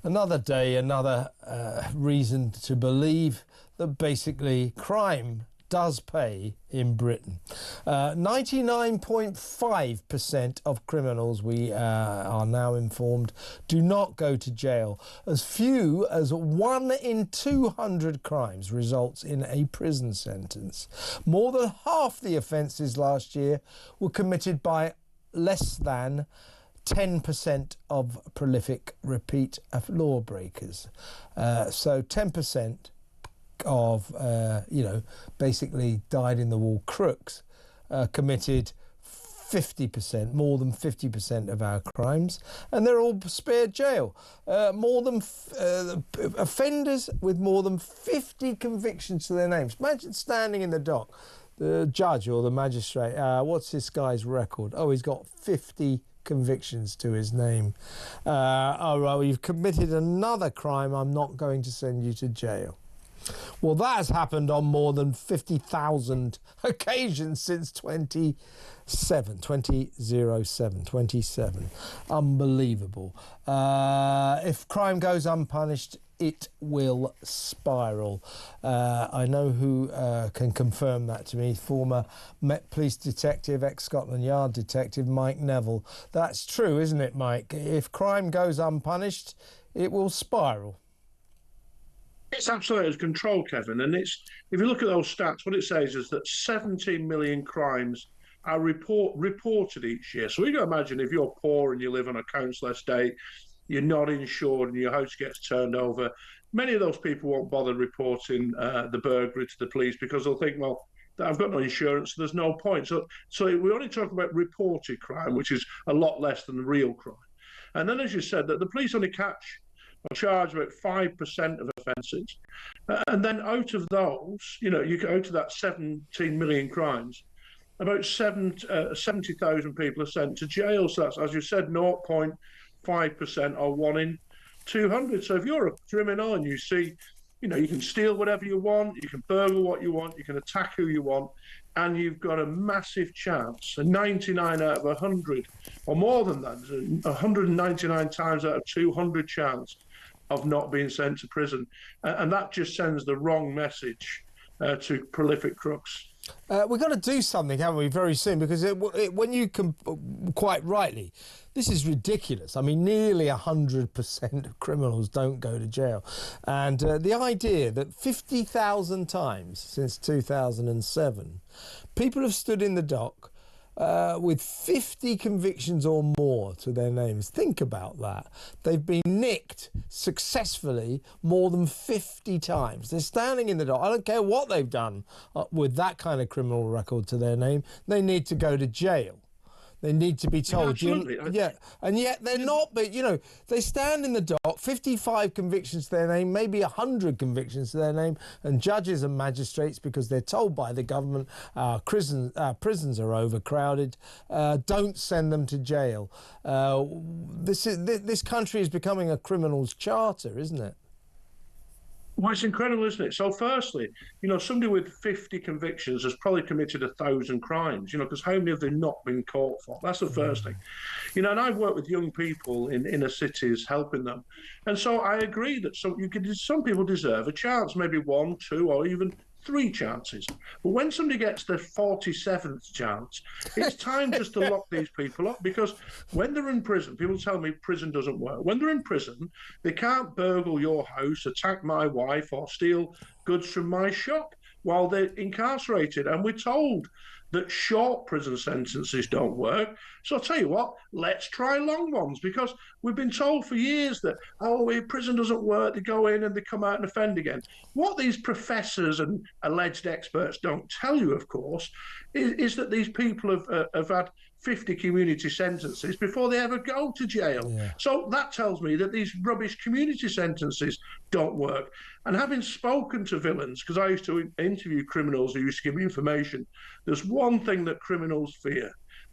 Another day, another reason to believe that basically crime does pay in Britain. 99.5% of criminals, we are now informed, do not go to jail. As few as 1 in 200 crimes results in a prison sentence. More than half the offences last year were committed by less than 10% of prolific repeat lawbreakers. So 10% of, basically dyed-in-the-wall crooks committed 50%, more than 50% of our crimes, and they're all spared jail. Offenders with more than 50 convictions to their names. Imagine standing in the dock, the judge or the magistrate, what's this guy's record? Oh, he's got 50 convictions to his name. Well, you've committed another crime, I'm not going to send you to jail. Well, that has happened on more than 50,000 occasions since 2007. Unbelievable. If crime goes unpunished, it will spiral. I know who can confirm that to me. Former Met Police detective, ex-Scotland Yard detective, Mike Neville. That's true, isn't it, Mike? If crime goes unpunished, it will spiral. It's absolutely out of control, Kevin. And if you look at those stats, what it says is that 17 million crimes are reported each year. So you can imagine if you're poor and you live on a council estate, you're not insured and your house gets turned over, many of those people won't bother reporting the burglary to the police because they'll think, well, I've got no insurance, so there's no point. So we only talk about reported crime, which is a lot less than real crime. And then, as you said, that the police only charge about 5% of offences. And then out of those, you go out of that 17 million crimes, about 70,000 people are sent to jail. So that's, as you said, 0.5% or 1 in 200. So if you're a criminal and you see, you can steal whatever you want, you can burgle what you want, you can attack who you want, and you've got a massive chance, a 99 out of 100, or more than that, 199 times out of 200 chance of not being sent to prison. And that just sends the wrong message to prolific crooks. We've got to do something, haven't we, very soon, because when you quite rightly, this is ridiculous. I mean, nearly 100% of criminals don't go to jail. And the idea that 50,000 times since 2007, people have stood in the dock with 50 convictions or more to their names. Think about that. They've been nicked successfully more than 50 times. They're standing in the dock. I don't care what they've done with that kind of criminal record to their name. They need to go to jail. They need to be told. Yeah, absolutely. And yet they're not. But, they stand in the dock, 55 convictions to their name, maybe 100 convictions to their name, and judges and magistrates, because they're told by the government prisons are overcrowded, don't send them to jail. This country is becoming a criminal's charter, isn't it? Well, it's incredible, isn't it? So firstly, somebody with 50 convictions has probably committed 1,000 crimes, because how many have they not been caught for? That's the first thing. And I've worked with young people in inner cities, helping them. And so I agree that some people deserve a chance, maybe 1, 2, or even 3 chances. But when somebody gets their 47th chance, it's time just to lock these people up, because when they're in prison, people tell me prison doesn't work. When they're in prison, they can't burgle your house, attack my wife, or steal goods from my shop while they're incarcerated. And we're told that short prison sentences don't work. So I'll tell you what, let's try long ones, because we've been told for years that, prison doesn't work, they go in and they come out and offend again. What these professors and alleged experts don't tell you, of course, is that these people have had 50 community sentences before they ever go to jail. Yeah. So that tells me that these rubbish community sentences don't work. And having spoken to villains, because I used to interview criminals who used to give me information, there's one thing that criminals fear,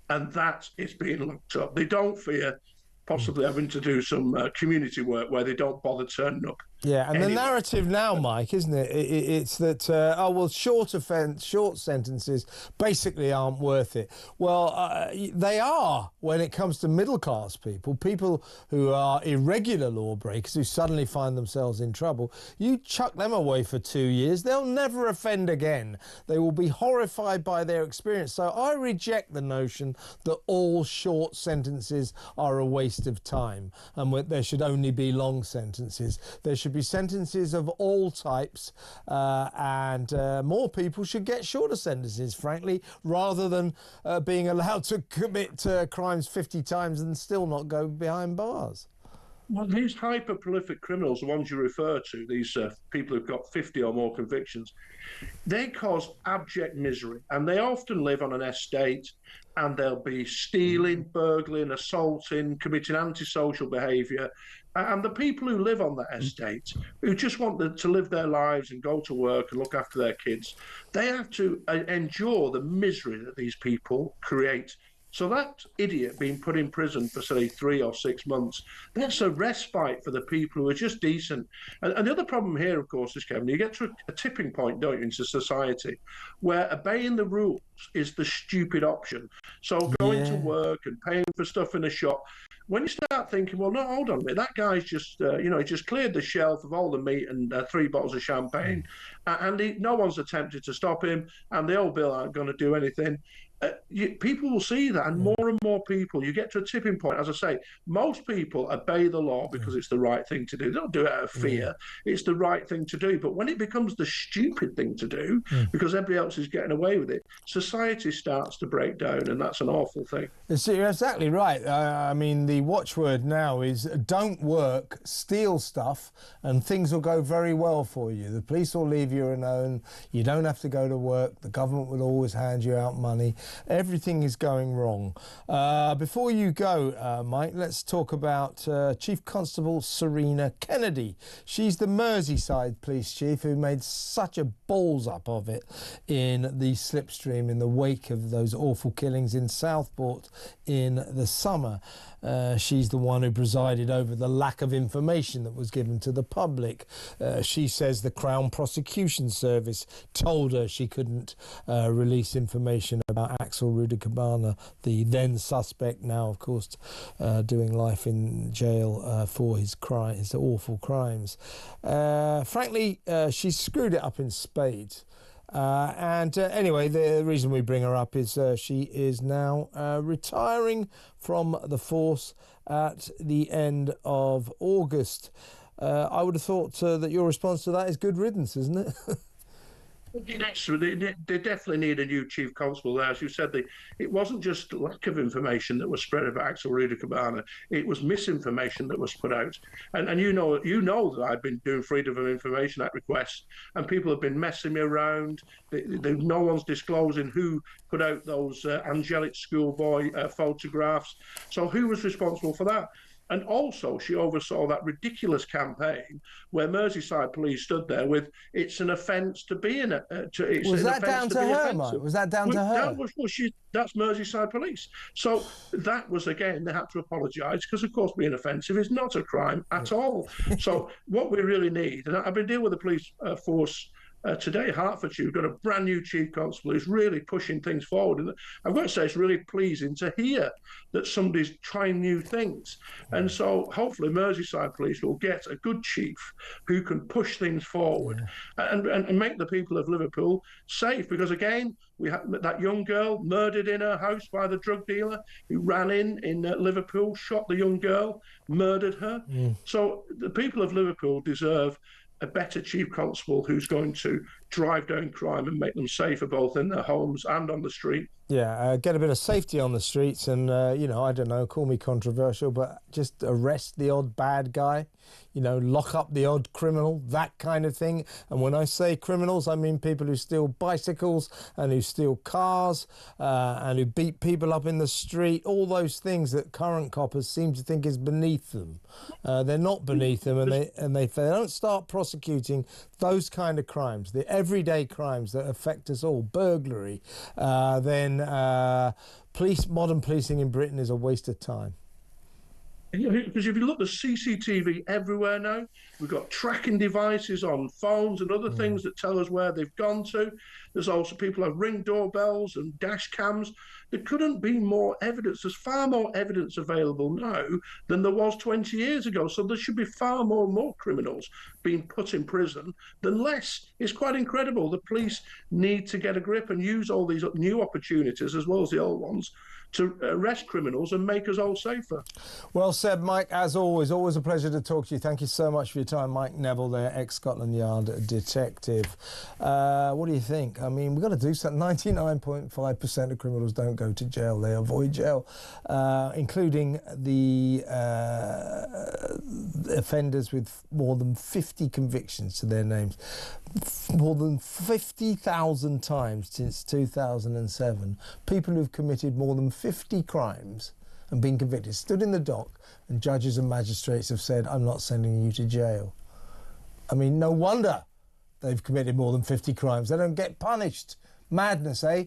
and that is being locked up. They don't fear possibly having to do some community work where they don't bother turning up. Yeah, and anyway. The narrative now, Mike, isn't it? It's that, oh, well, short sentences basically aren't worth it. Well, they are when it comes to middle-class people who are irregular lawbreakers who suddenly find themselves in trouble. You chuck them away for 2 years, they'll never offend again. They will be horrified by their experience. So I reject the notion that all short sentences are a waste of time and there should only be long sentences. There should be sentences of all types, and more people should get shorter sentences, frankly, rather than being allowed to commit crimes 50 times and still not go behind bars. Well, these hyper-prolific criminals, the ones you refer to, these people who've got 50 or more convictions, they cause abject misery, and they often live on an estate, and they'll be stealing, burgling, assaulting, committing antisocial behaviour. And the people who live on that estate, who just want to live their lives and go to work and look after their kids, they have to endure the misery that these people create. So that idiot being put in prison for, say, 3 or 6 months, that's a respite for the people who are just decent. And the other problem here, of course, is, Kevin, you get to a tipping point, don't you, into society, where obeying the rules is the stupid option. So going to work and paying for stuff in a shop, when you start thinking, well, no, hold on a minute, that guy's just, he just cleared the shelf of all the meat and 3 bottles of champagne, and no one's attempted to stop him, and the old bill aren't going to do anything. People will see that, and more people, you get to a tipping point. As I say, most people obey the law because it's the right thing to do. They don't do it out of fear. It's the right thing to do. But when it becomes the stupid thing to do because everybody else is getting away with it, society starts to break down, and that's an awful thing. You're exactly right. I mean, the watchword now is don't work, steal stuff, and things will go very well for you. The police will leave you alone. You don't have to go to work. The government will always hand you out money. Everything is going wrong. Before you go, Mike, let's talk about Chief Constable Serena Kennedy. She's the Merseyside Police Chief who made such a balls up of it in the slipstream in the wake of those awful killings in Southport in the summer. She's the one who presided over the lack of information that was given to the public. She says the Crown Prosecution Service told her she couldn't release information about Axel Rudikabana, the then suspect, now of course doing life in jail for his awful crimes. Frankly, she screwed it up in spades. Anyway, the reason we bring her up is she is now retiring from the force at the end of August. I would have thought that your response to that is good riddance, isn't it? They definitely need a new chief constable there. As you said, it wasn't just lack of information that was spread about Axel Rudikabana. It was misinformation that was put out. And you know that I've been doing Freedom of Information Act requests, and people have been messing me around. No one's disclosing who put out those angelic schoolboy photographs. So who was responsible for that? And also, she oversaw that ridiculous campaign where Merseyside Police stood there with "It's an offence to be in it." Was that down to her, Mike? Was that down to her? That's Merseyside Police. So that was, again, they had to apologise because, of course, being offensive is not a crime at all. So what we really need, and I've been dealing with the police force today, Hertfordshire, we've got a brand new chief constable who's really pushing things forward. And I've got to say, it's really pleasing to hear that somebody's trying new things. And so hopefully Merseyside Police will get a good chief who can push things forward and make the people of Liverpool safe. Because again, we had that young girl murdered in her house by the drug dealer who ran in Liverpool, shot the young girl, murdered her. So the people of Liverpool deserve a better chief constable who's going to drive down crime and make them safer both in their homes and on the street. Yeah, get a bit of safety on the streets and, I don't know, call me controversial, but just arrest the odd bad guy, lock up the odd criminal, that kind of thing. And when I say criminals, I mean people who steal bicycles and who steal cars and who beat people up in the street, all those things that current coppers seem to think is beneath them. They're not beneath them, and if they don't start prosecuting those kind of crimes, the everyday crimes that affect us all, burglary, then modern policing in Britain is a waste of time. Because if you look, there's CCTV everywhere now. We've got tracking devices on phones and other things that tell us where they've gone to. There's also people have ring doorbells and dash cams. There couldn't be more evidence. There's far more evidence available now than there was 20 years ago. So there should be far more criminals being put in prison than less. It's quite incredible. The police need to get a grip and use all these new opportunities as well as the old ones to arrest criminals and make us all safer. Well said, Mike. As always a pleasure to talk to you. Thank you so much for your time. Mike Neville there, ex-Scotland Yard detective. What do you think? I mean, we've got to do something. 99.5% of criminals don't go to jail. They avoid jail, including the offenders with more than 50 convictions to their names. More than 50,000 times since 2007. People who've committed more than 50 crimes and been convicted stood in the dock, and judges and magistrates have said, I'm not sending you to jail. I mean, no wonder they've committed more than 50 crimes. They don't get punished. Madness, eh?